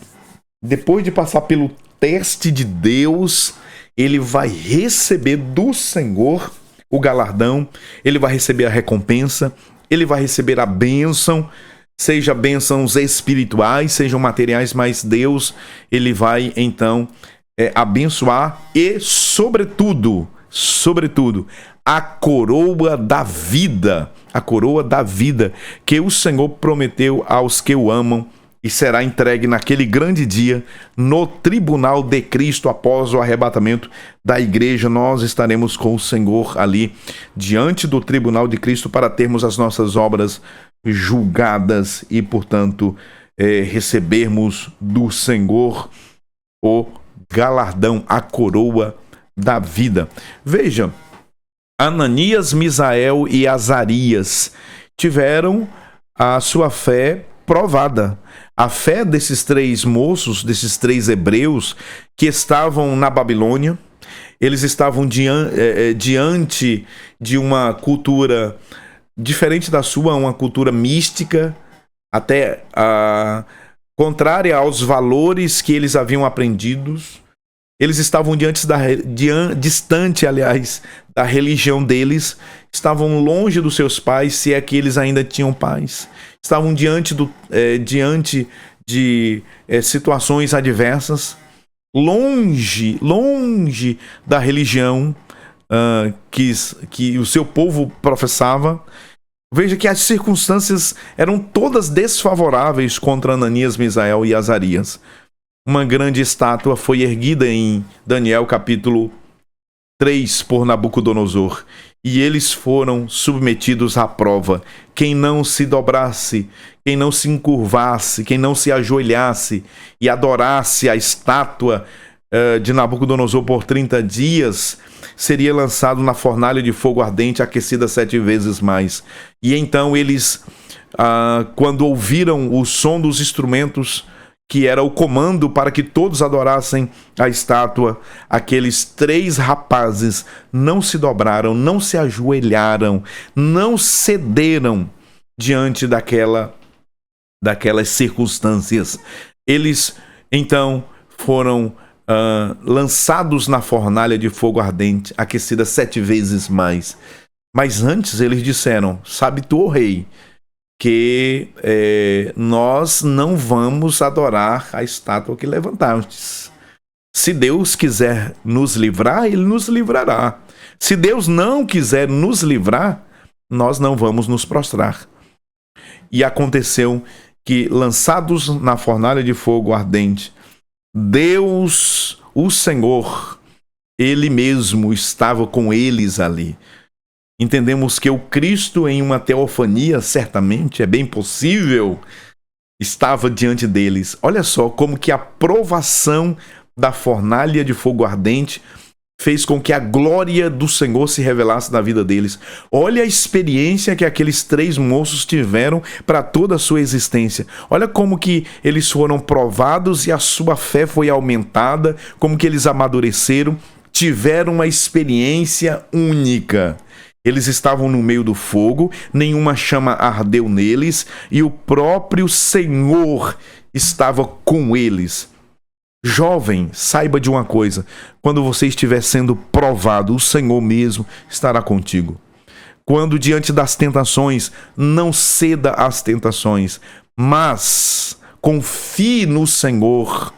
Depois de passar pelo teste de Deus, ele vai receber do Senhor o galardão, ele vai receber a recompensa, ele vai receber a bênção, seja bênçãos espirituais, sejam materiais, mas Deus, ele vai então abençoar e, sobretudo, a coroa da vida que o Senhor prometeu aos que o amam e será entregue naquele grande dia no tribunal de Cristo após o arrebatamento da igreja. Nós estaremos com o Senhor ali diante do tribunal de Cristo para termos as nossas obras julgadas e, portanto, recebermos do Senhor o galardão, a coroa da vida. Veja, Ananias, Misael e Azarias tiveram a sua fé provada. A fé desses três moços, desses três hebreus que estavam na Babilônia, eles estavam diante de uma cultura diferente da sua, uma cultura mística, até contrária aos valores que eles haviam aprendidos. Eles estavam distante, aliás, da religião deles, estavam longe dos seus pais, se é que eles ainda tinham pais. Estavam diante de situações adversas, longe da religião que o seu povo professava. Veja que as circunstâncias eram todas desfavoráveis contra Ananias, Misael e Azarias. Uma grande estátua foi erguida em Daniel capítulo 3 por Nabucodonosor, e eles foram submetidos à prova. Quem não se dobrasse, quem não se encurvasse, quem não se ajoelhasse e adorasse a estátua de Nabucodonosor por 30 dias, seria lançado na fornalha de fogo ardente, aquecida 7 vezes mais. E então eles quando ouviram o som dos instrumentos, que era o comando para que todos adorassem a estátua, aqueles 3 rapazes não se dobraram, não se ajoelharam, não cederam diante daquelas circunstâncias. Eles, então, foram lançados na fornalha de fogo ardente, aquecida 7 vezes mais. Mas antes eles disseram: sabe tu, ó rei, que nós não vamos adorar a estátua que levantastes. Se Deus quiser nos livrar, Ele nos livrará. Se Deus não quiser nos livrar, nós não vamos nos prostrar. E aconteceu que, lançados na fornalha de fogo ardente, Deus, o Senhor, Ele mesmo estava com eles ali. Entendemos que o Cristo, em uma teofania, certamente, é bem possível, estava diante deles. Olha só como que a provação da fornalha de fogo ardente fez com que a glória do Senhor se revelasse na vida deles. Olha a experiência que aqueles 3 moços tiveram para toda a sua existência. Olha como que eles foram provados e a sua fé foi aumentada, como que eles amadureceram, tiveram uma experiência única. Eles estavam no meio do fogo, nenhuma chama ardeu neles, e o próprio Senhor estava com eles. Jovem, saiba de uma coisa: quando você estiver sendo provado, o Senhor mesmo estará contigo. Quando diante das tentações, não ceda às tentações, mas confie no Senhor.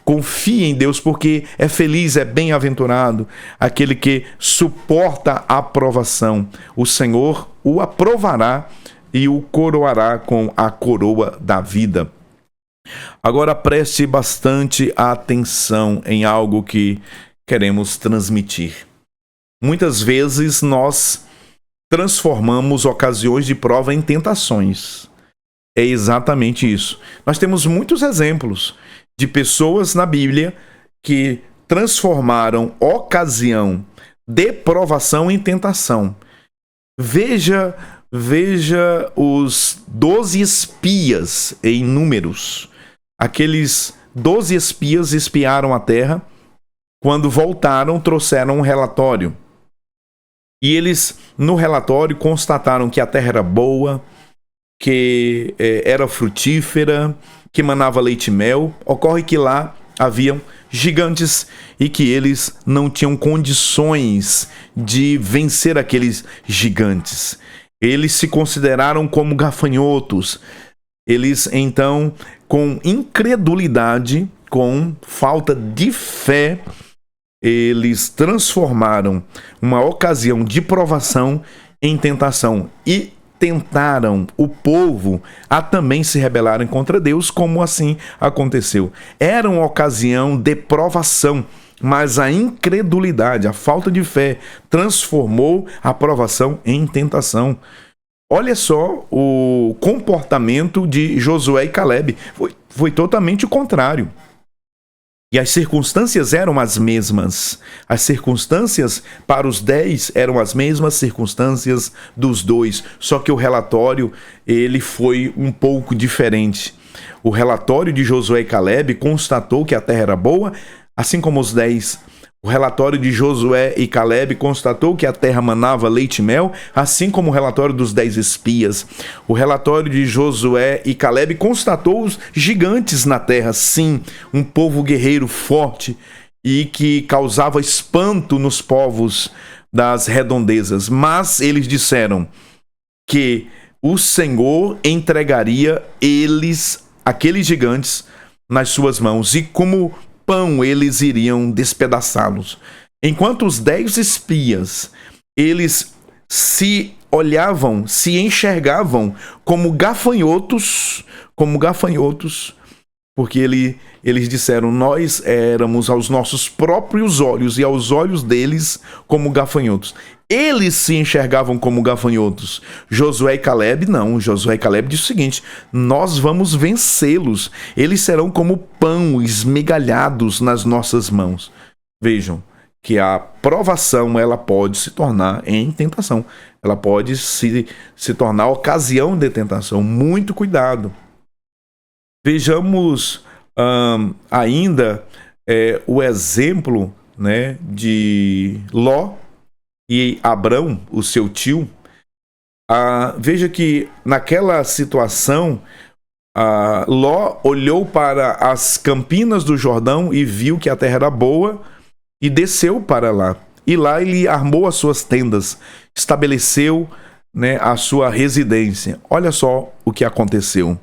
Confie em Deus, porque é feliz, é bem-aventurado aquele que suporta a provação. O Senhor o aprovará e o coroará com a coroa da vida. Agora preste bastante atenção em algo que queremos transmitir. Muitas vezes nós transformamos ocasiões de prova em tentações. É exatamente isso. Nós temos muitos exemplos de pessoas na Bíblia que transformaram ocasião de provação em tentação. Veja os 12 espias em Números. Aqueles 12 espias espiaram a terra. Quando voltaram, trouxeram um relatório. E eles, no relatório, constataram que a terra era boa, que era frutífera, que manava leite e mel. Ocorre que lá haviam gigantes e que eles não tinham condições de vencer aqueles gigantes. Eles se consideraram como gafanhotos. Eles, então, com incredulidade, com falta de fé, eles transformaram uma ocasião de provação em tentação e tentaram o povo a também se rebelarem contra Deus, como assim aconteceu. Era uma ocasião de provação, mas a incredulidade, a falta de fé, transformou a provação em tentação. Olha só o comportamento de Josué e Caleb. Foi totalmente o contrário. E as circunstâncias eram as mesmas. As circunstâncias para os 10 eram as mesmas circunstâncias dos 2. Só que o relatório ele foi um pouco diferente. O relatório de Josué e Caleb constatou que a terra era boa, assim como os 10. O relatório de Josué e Caleb constatou que a terra manava leite e mel, assim como o relatório dos 10 espias. O relatório de Josué e Caleb constatou os gigantes na terra, sim, um povo guerreiro forte e que causava espanto nos povos das redondezas. Mas eles disseram que o Senhor entregaria aqueles gigantes, nas suas mãos, e como pão eles iriam despedaçá-los. Enquanto os 10 espias, eles se olhavam, se enxergavam como gafanhotos, porque eles disseram: nós éramos aos nossos próprios olhos e aos olhos deles como gafanhotos. Eles se enxergavam como gafanhotos. Josué e Caleb não. Josué e Caleb disse o seguinte: nós vamos vencê-los. Eles serão como pão esmigalhados nas nossas mãos. Vejam que a provação ela pode se tornar em tentação. Ela pode se tornar ocasião de tentação. Muito cuidado. Vejamos ainda o exemplo, né, de Ló e Abrão, o seu tio. Veja que naquela situação, Ló olhou para as campinas do Jordão e viu que a terra era boa e desceu para lá. E lá ele armou as suas tendas, estabeleceu, né, a sua residência. Olha só o que aconteceu.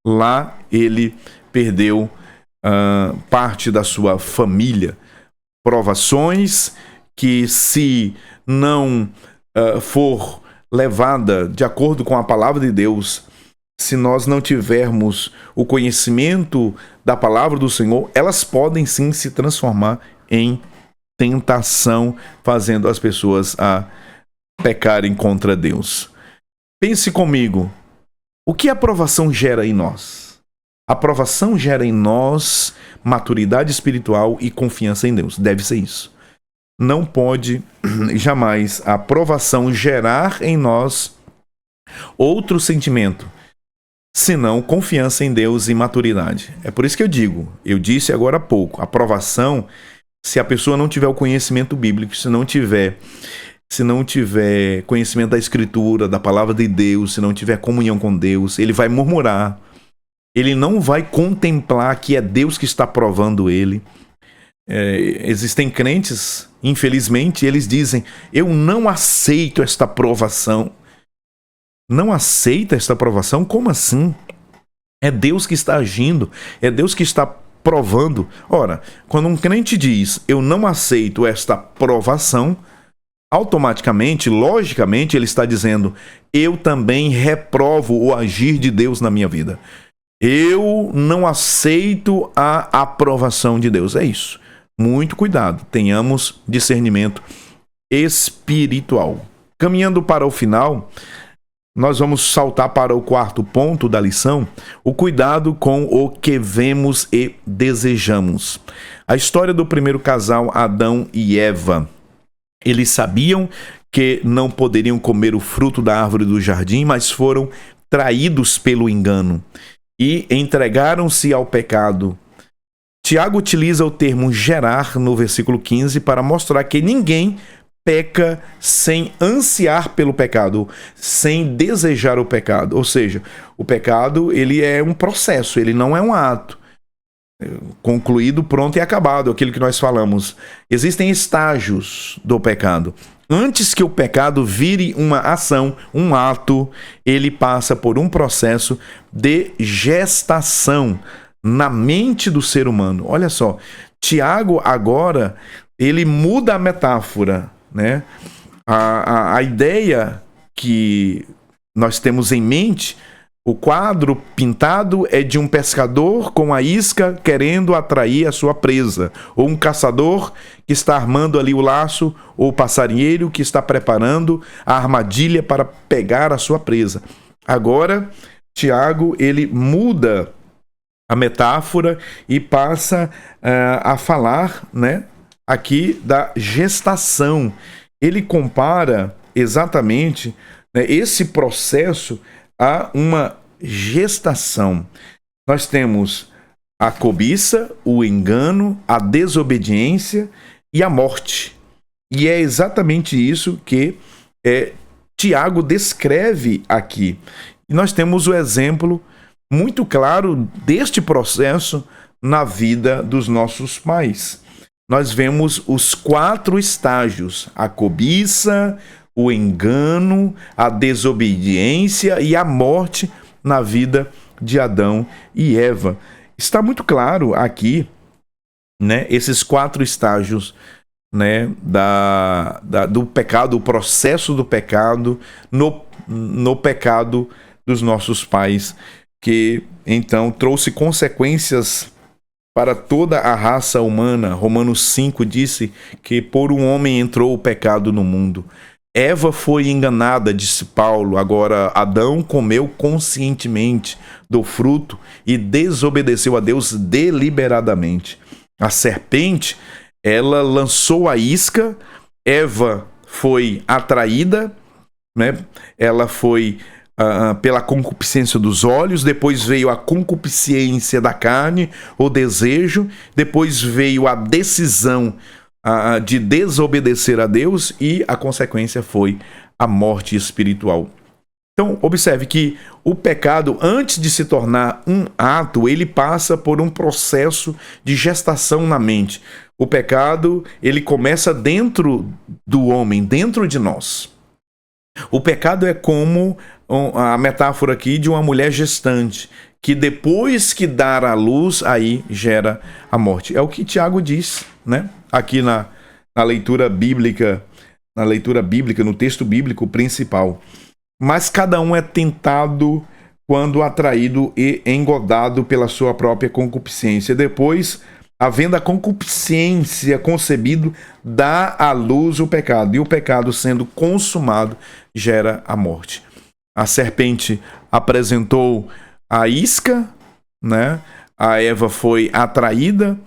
Lá ele perdeu parte da sua família. Provações que, se não for levada de acordo com a palavra de Deus, se nós não tivermos o conhecimento da palavra do Senhor, elas podem sim se transformar em tentação, fazendo as pessoas pecarem contra Deus. Pense comigo, o que a provação gera em nós? A provação gera em nós maturidade espiritual e confiança em Deus. Deve ser isso. Não pode jamais a provação gerar em nós outro sentimento, senão confiança em Deus e maturidade. É por isso que eu disse agora há pouco, a provação, se a pessoa não tiver o conhecimento bíblico, se não tiver conhecimento da Escritura, da palavra de Deus, se não tiver comunhão com Deus, ele vai murmurar, ele não vai contemplar que é Deus que está provando ele. Existem crentes, infelizmente, eles dizem: eu não aceito esta provação. Não aceita esta provação? Como assim? É Deus que está agindo, é Deus que está provando. Ora, quando um crente diz: eu não aceito esta provação, automaticamente, logicamente, ele está dizendo: eu também reprovo o agir de Deus na minha vida. Eu não aceito a aprovação de Deus. É isso. Muito cuidado, tenhamos discernimento espiritual. Caminhando para o final, nós vamos saltar para o quarto ponto da lição: o cuidado com o que vemos e desejamos. A história do primeiro casal, Adão e Eva. Eles sabiam que não poderiam comer o fruto da árvore do jardim, mas foram traídos pelo engano e entregaram-se ao pecado. Tiago utiliza o termo gerar no versículo 15 para mostrar que ninguém peca sem ansiar pelo pecado, sem desejar o pecado. Ou seja, o pecado, ele é um processo, ele não é um ato concluído, pronto e acabado, aquilo que nós falamos. Existem estágios do pecado. Antes que o pecado vire uma ação, um ato, ele passa por um processo de gestação na mente do ser humano. Olha só, Tiago agora, ele muda a metáfora, né? A ideia que nós temos em mente, o quadro pintado é de um pescador com a isca querendo atrair a sua presa, ou um caçador que está armando ali o laço, ou o passarinheiro que está preparando a armadilha para pegar a sua presa. Agora, Tiago, ele muda a metáfora e passa a falar, né, aqui da gestação. Ele compara exatamente, né, esse processo a uma gestação. Nós temos a cobiça, o engano, a desobediência e a morte. E é exatamente isso que Tiago descreve aqui. E nós temos o exemplo muito claro deste processo na vida dos nossos pais. Nós vemos os 4 estágios: a cobiça, o engano, a desobediência e a morte na vida de Adão e Eva. Está muito claro aqui, né, esses 4 estágios, né, do pecado, o processo do pecado no pecado dos nossos pais, que então trouxe consequências para toda a raça humana. Romanos 5 disse que por um homem entrou o pecado no mundo. Eva foi enganada, disse Paulo. Agora Adão comeu conscientemente do fruto e desobedeceu a Deus deliberadamente. A serpente, ela lançou a isca, Eva foi atraída, né? Ela foi pela concupiscência dos olhos, depois veio a concupiscência da carne, o desejo, depois veio a decisão de desobedecer a Deus e a consequência foi a morte espiritual. Então, observe que o pecado, antes de se tornar um ato, ele passa por um processo de gestação na mente. O pecado, ele começa dentro do homem, dentro de nós. O pecado é como a metáfora aqui de uma mulher gestante, que depois que dar à luz, aí gera a morte. É o que Tiago diz, né? Aqui na leitura bíblica, no texto bíblico principal. Mas cada um é tentado quando atraído e engodado pela sua própria concupiscência. Depois, havendo a concupiscência concebido, dá à luz o pecado. E o pecado, sendo consumado, gera a morte. A serpente apresentou a isca, né? A Eva foi atraída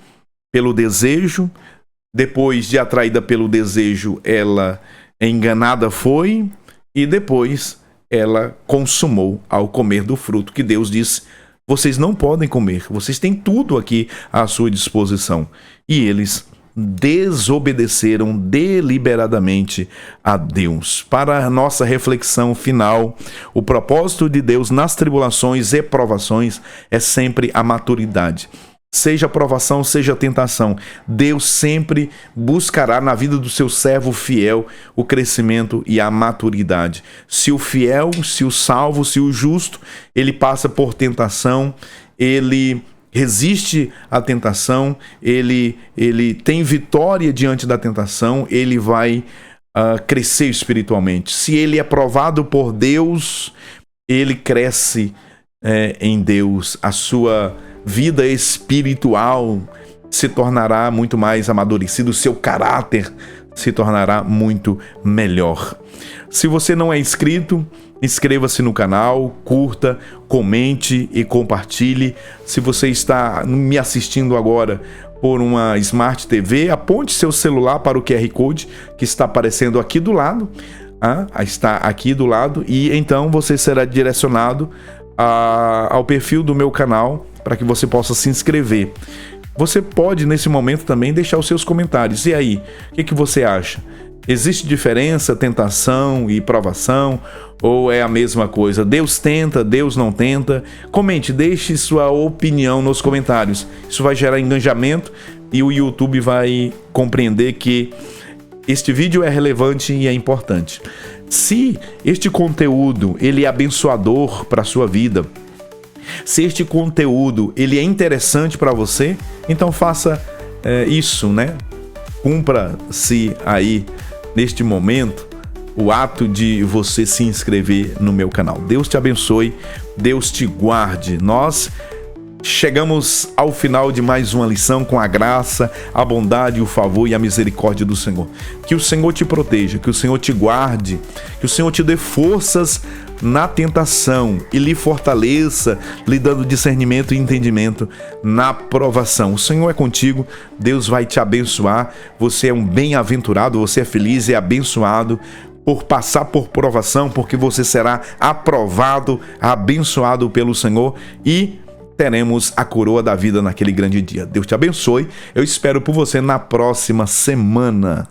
pelo desejo. Depois de atraída pelo desejo, ela enganada foi. E depois ela consumou ao comer do fruto que Deus disse: vocês não podem comer, vocês têm tudo aqui à sua disposição. E eles desobedeceram deliberadamente a Deus. Para a nossa reflexão final, o propósito de Deus nas tribulações e provações é sempre a maturidade. Seja provação, seja tentação, Deus sempre buscará na vida do seu servo fiel o crescimento e a maturidade. Se o fiel, se o salvo, se o justo, ele passa por tentação, ele resiste à tentação, ele tem vitória diante da tentação, ele vai crescer espiritualmente. Se ele é provado por Deus, ele cresce em Deus, a sua vida espiritual se tornará muito mais amadurecido, o seu caráter se tornará muito melhor. Se você não é inscrito, inscreva-se no canal, curta, comente e compartilhe. Se você está me assistindo agora por uma Smart TV, aponte seu celular para o QR Code que está aparecendo aqui do lado. Está aqui do lado e então você será direcionado ao perfil do meu canal para que você possa se inscrever. Você pode, nesse momento, também deixar os seus comentários. E aí, o que você acha? Existe diferença, tentação e provação? Ou é a mesma coisa? Deus tenta, Deus não tenta? Comente, deixe sua opinião nos comentários. Isso vai gerar engajamento e o YouTube vai compreender que este vídeo é relevante e é importante. Se este conteúdo ele é abençoador para a sua vida, se este conteúdo ele é interessante para você, então faça isso, né? Cumpra-se aí neste momento o ato de você se inscrever no meu canal. Deus te abençoe, Deus te guarde. Nós chegamos ao final de mais uma lição com a graça, a bondade, o favor e a misericórdia do Senhor. Que o Senhor te proteja, que o Senhor te guarde, que o Senhor te dê forças na tentação e lhe fortaleça, lhe dando discernimento e entendimento na provação. O Senhor é contigo, Deus vai te abençoar. Você é um bem-aventurado, você é feliz e abençoado por passar por provação, porque você será aprovado, abençoado pelo Senhor e teremos a coroa da vida naquele grande dia. Deus te abençoe. Eu espero por você na próxima semana.